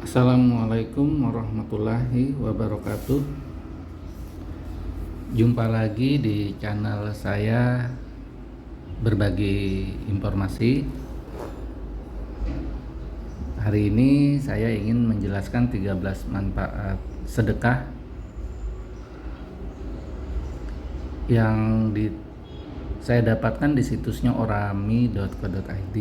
Assalamualaikum warahmatullahi wabarakatuh. Jumpa lagi di channel saya berbagi informasi. Hari ini saya ingin menjelaskan 13 manfaat sedekah yang saya dapatkan di situsnya orami.co.id.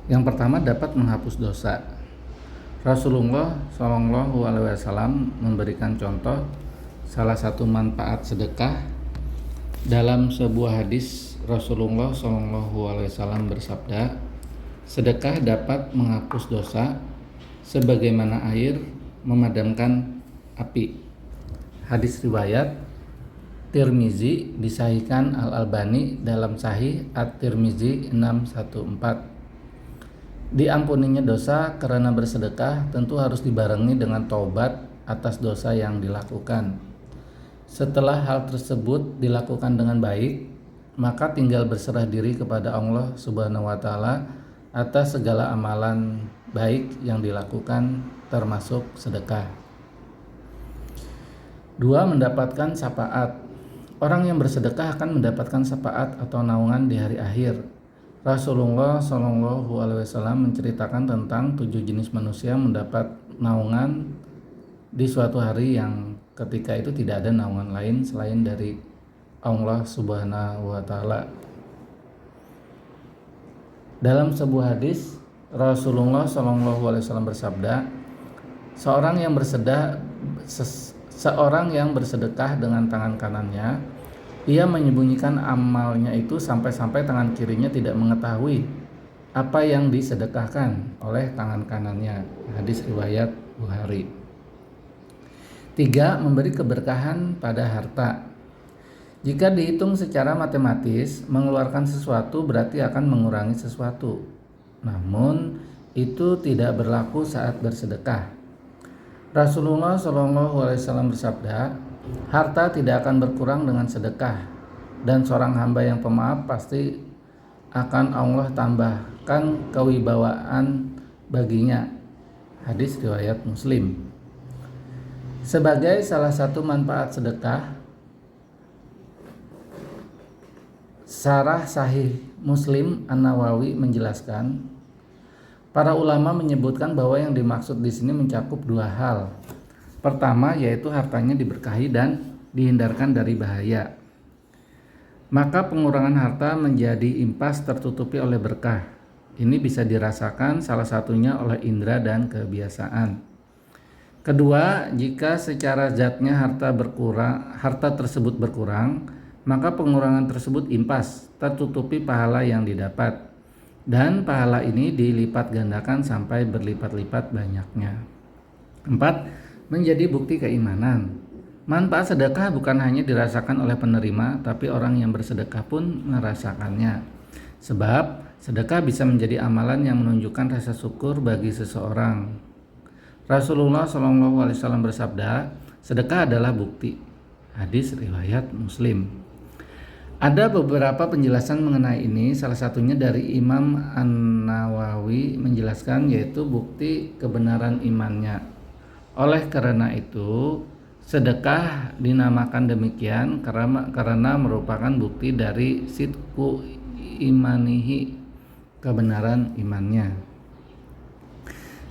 Yang pertama, dapat menghapus dosa. Rasulullah Shallallahu Alaihi Wasallam memberikan contoh salah satu manfaat sedekah. Dalam sebuah hadis, Rasulullah Shallallahu Alaihi Wasallam bersabda, sedekah dapat menghapus dosa sebagaimana air memadamkan api. Hadis riwayat Tirmizi, disahihkan Al-Albani dalam Sahih At-Tirmizi 614. Diampuninya dosa karena bersedekah tentu harus dibarengi dengan taubat atas dosa yang dilakukan. Setelah hal tersebut dilakukan dengan baik, maka tinggal berserah diri kepada Allah Subhanahu wa Ta'ala atas segala amalan baik yang dilakukan, termasuk sedekah. 2. Mendapatkan syafaat. Orang yang bersedekah akan mendapatkan syafaat atau naungan di hari akhir. Rasulullah Shallallahu Alaihi Wasallam menceritakan tentang 7 jenis manusia mendapat naungan di suatu hari yang ketika itu tidak ada naungan lain selain dari Allah Subhanahu wa Ta'ala. Dalam sebuah hadis, Rasulullah Shallallahu Alaihi Wasallam bersabda, seorang yang bersedekah dengan tangan kanannya, ia menyembunyikan amalnya itu sampai-sampai tangan kirinya tidak mengetahui apa yang disedekahkan oleh tangan kanannya. Hadis riwayat Bukhari. 3. Memberi keberkahan pada harta. Jika dihitung secara matematis, mengeluarkan sesuatu berarti akan mengurangi sesuatu. Namun, itu tidak berlaku saat bersedekah. Rasulullah SAW bersabda, harta tidak akan berkurang dengan sedekah, dan seorang hamba yang pemaaf pasti akan Allah tambahkan kewibawaan baginya. Hadis riwayat Muslim. Sebagai salah satu manfaat sedekah, Syarah Sahih Muslim An-Nawawi menjelaskan, para ulama menyebutkan bahwa yang dimaksud di sini mencakup 2 hal. Pertama, yaitu hartanya diberkahi dan dihindarkan dari bahaya. Maka pengurangan harta menjadi impas tertutupi oleh berkah. Ini bisa dirasakan salah satunya oleh indera dan kebiasaan. Kedua, jika secara zatnya harta tersebut berkurang, maka pengurangan tersebut impas, tertutupi pahala yang didapat. Dan pahala ini dilipat gandakan sampai berlipat-lipat banyaknya. 4. Menjadi bukti keimanan. Manfaat sedekah bukan hanya dirasakan oleh penerima, tapi orang yang bersedekah pun merasakannya. Sebab sedekah bisa menjadi amalan yang menunjukkan rasa syukur bagi seseorang. Rasulullah SAW bersabda, sedekah adalah bukti. Hadis riwayat Muslim. Ada beberapa penjelasan mengenai ini, salah satunya dari Imam An-Nawawi menjelaskan, yaitu bukti kebenaran imannya. Oleh karena itu, sedekah dinamakan demikian karena merupakan bukti dari sidku imanihi, kebenaran imannya.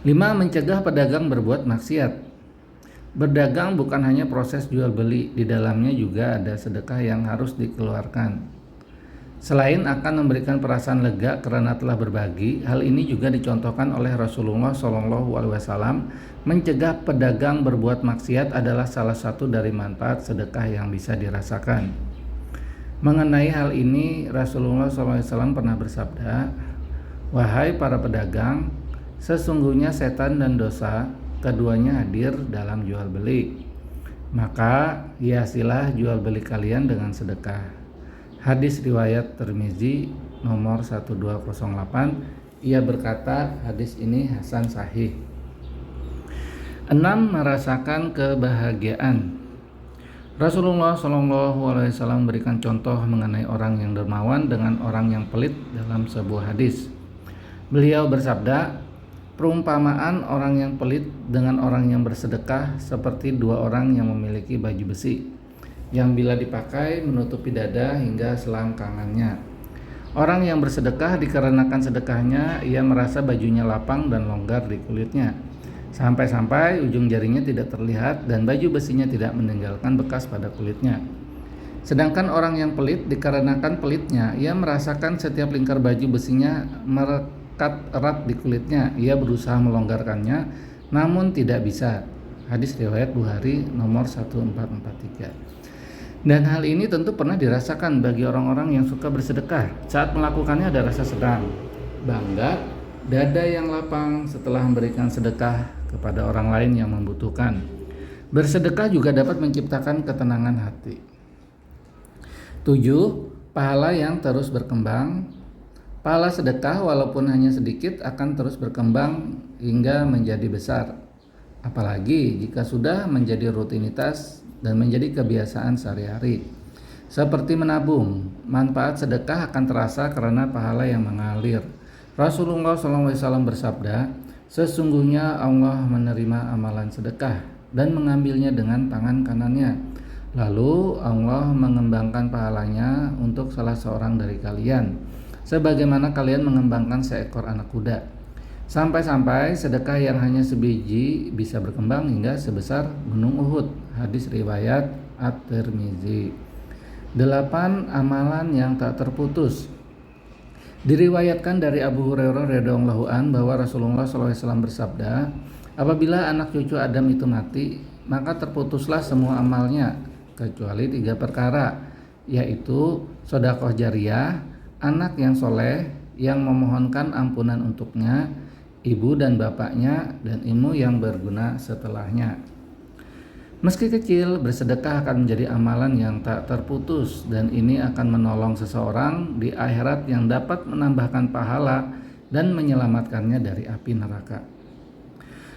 5. Mencegah pedagang berbuat maksiat. Berdagang bukan hanya proses jual beli, di dalamnya juga ada sedekah yang harus dikeluarkan. Selain akan memberikan perasaan lega karena telah berbagi, hal ini juga dicontohkan oleh Rasulullah SAW. Mencegah pedagang berbuat maksiat adalah salah satu dari manfaat sedekah yang bisa dirasakan. Mengenai hal ini, Rasulullah SAW pernah bersabda, wahai para pedagang, sesungguhnya setan dan dosa keduanya hadir dalam jual beli. Maka hiasilah jual beli kalian dengan sedekah. Hadis riwayat Tirmizi nomor 1208. Ia berkata, hadis ini hasan sahih. 6. Merasakan kebahagiaan. Rasulullah Shallallahu Alaihi Wasallam memberikan contoh mengenai orang yang dermawan dengan orang yang pelit dalam sebuah hadis. Beliau bersabda, perumpamaan orang yang pelit dengan orang yang bersedekah seperti dua orang yang memiliki baju besi, yang bila dipakai menutupi dada hingga selangkangannya. Orang yang bersedekah dikarenakan sedekahnya, ia merasa bajunya lapang dan longgar di kulitnya, sampai-sampai ujung jarinya tidak terlihat dan baju besinya tidak meninggalkan bekas pada kulitnya. Sedangkan orang yang pelit dikarenakan pelitnya, ia merasakan setiap lingkar baju besinya merekat erat di kulitnya. Ia berusaha melonggarkannya, namun tidak bisa. Hadis riwayat Bukhari nomor 1443. Dan hal ini tentu pernah dirasakan bagi orang-orang yang suka bersedekah. Saat melakukannya ada rasa senang, bangga, dada yang lapang setelah memberikan sedekah kepada orang lain yang membutuhkan. Bersedekah juga dapat menciptakan ketenangan hati. 7. Pahala yang terus berkembang. Pahala sedekah walaupun hanya sedikit akan terus berkembang hingga menjadi besar. Apalagi jika sudah menjadi rutinitas dan menjadi kebiasaan sehari-hari. Seperti menabung, manfaat sedekah akan terasa karena pahala yang mengalir. Rasulullah SAW bersabda, sesungguhnya Allah menerima amalan sedekah dan mengambilnya dengan tangan kanannya. Lalu Allah mengembangkan pahalanya untuk salah seorang dari kalian, sebagaimana kalian mengembangkan seekor anak kuda. Sampai-sampai sedekah yang hanya sebiji bisa berkembang hingga sebesar gunung Uhud. Hadis riwayat At-Tirmizi. 8. Amalan yang tak terputus. Diriwayatkan dari Abu Hurairah radhiyallahu anhu bahwa Rasulullah SAW bersabda, apabila anak cucu Adam itu mati, maka terputuslah semua amalnya kecuali 3 perkara, yaitu sedekah jariyah, anak yang soleh yang memohonkan ampunan untuknya, ibu dan bapaknya, dan ilmu yang berguna setelahnya. Meski kecil, bersedekah akan menjadi amalan yang tak terputus, dan ini akan menolong seseorang di akhirat yang dapat menambahkan pahala dan menyelamatkannya dari api neraka.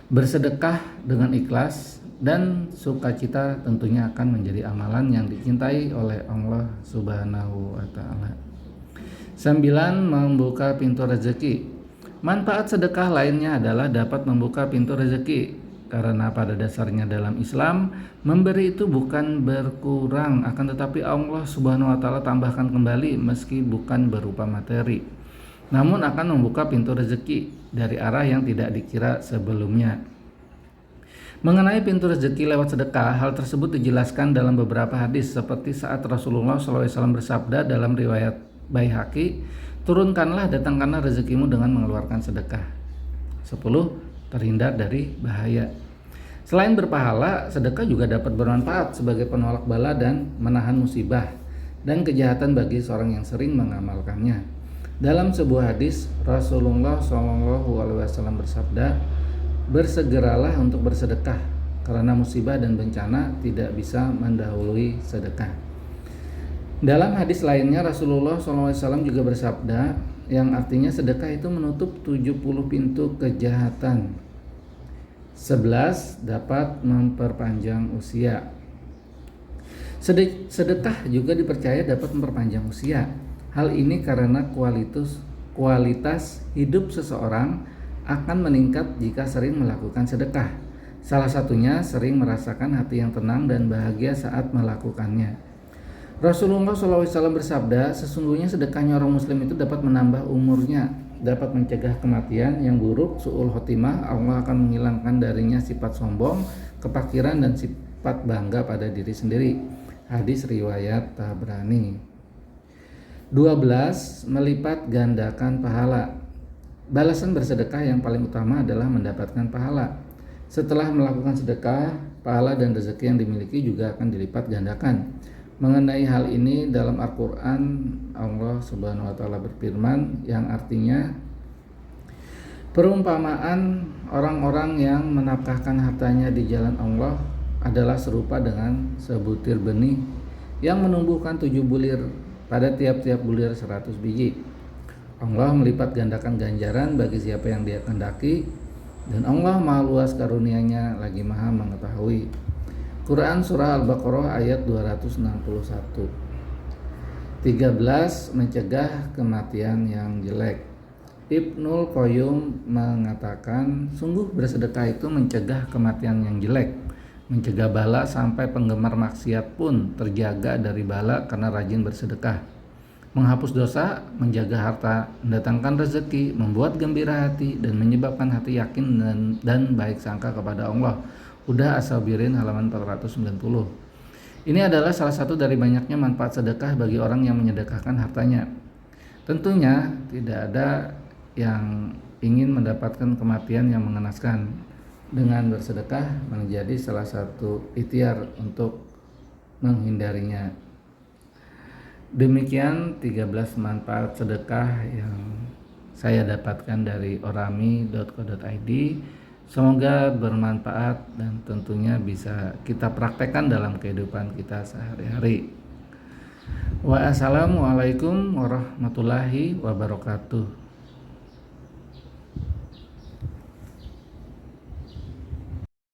Bersedekah dengan ikhlas dan sukacita tentunya akan menjadi amalan yang dicintai oleh Allah Subhanahu wa Ta'ala. 9. Membuka pintu rezeki. Manfaat sedekah lainnya adalah dapat membuka pintu rezeki, karena pada dasarnya dalam Islam memberi itu bukan berkurang, akan tetapi Allah Subhanahu wa Ta'ala tambahkan kembali meski bukan berupa materi, namun akan membuka pintu rezeki dari arah yang tidak dikira sebelumnya. Mengenai pintu rezeki lewat sedekah, hal tersebut dijelaskan dalam beberapa hadis, seperti saat Rasulullah SAW bersabda dalam riwayat Baihaqi, turunkanlah, datangkanlah rezekimu dengan mengeluarkan sedekah. 10. Terhindar dari bahaya. Selain berpahala, sedekah juga dapat bermanfaat sebagai penolak bala dan menahan musibah dan kejahatan bagi seorang yang sering mengamalkannya. Dalam sebuah hadis, Rasulullah SAW bersabda, bersegeralah untuk bersedekah, karena musibah dan bencana tidak bisa mendahului sedekah. Dalam hadis lainnya, Rasulullah SAW juga bersabda, yang artinya sedekah itu menutup 70 pintu kejahatan. 11. Dapat memperpanjang usia. Sedekah juga dipercaya dapat memperpanjang usia. Hal ini karena kualitas hidup seseorang akan meningkat jika sering melakukan sedekah. Salah satunya sering merasakan hati yang tenang dan bahagia saat melakukannya. Rasulullah SAW bersabda, sesungguhnya sedekahnya orang muslim itu dapat menambah umurnya, dapat mencegah kematian yang buruk, su'ul khotimah. Allah akan menghilangkan darinya sifat sombong, kepakiran, dan sifat bangga pada diri sendiri. Hadis riwayat Tabrani. 12. Melipat gandakan pahala. Balasan bersedekah yang paling utama adalah mendapatkan pahala. Setelah melakukan sedekah, pahala dan rezeki yang dimiliki juga akan dilipat gandakan. Mengenai hal ini dalam Al-Quran, Allah Subhanahu wa Ta'ala berfirman, yang artinya, perumpamaan orang-orang yang menafkahkan hartanya di jalan Allah adalah serupa dengan sebutir benih yang menumbuhkan 7 bulir, pada tiap-tiap bulir 100 biji. Allah melipat gandakan ganjaran bagi siapa yang Dia kehendaki, dan Allah Maha luas karunia-Nya lagi Maha mengetahui. Quran Surah Al-Baqarah ayat 261. 13. Mencegah kematian yang jelek. Ibnul Qayyum mengatakan, sungguh bersedekah itu mencegah kematian yang jelek, mencegah bala sampai penggemar maksiat pun terjaga dari bala karena rajin bersedekah, menghapus dosa, menjaga harta, mendatangkan rezeki, membuat gembira hati, dan menyebabkan hati yakin dan baik sangka kepada Allah. Huda As-Sabirin halaman 490. Ini adalah salah satu dari banyaknya manfaat sedekah bagi orang yang menyedekahkan hartanya. Tentunya tidak ada yang ingin mendapatkan kematian yang mengenaskan. Dengan bersedekah menjadi salah satu ikhtiar untuk menghindarinya. Demikian 13 manfaat sedekah yang saya dapatkan dari orami.co.id. Semoga bermanfaat dan tentunya bisa kita praktekkan dalam kehidupan kita sehari-hari. Wassalamualaikum warahmatullahi wabarakatuh.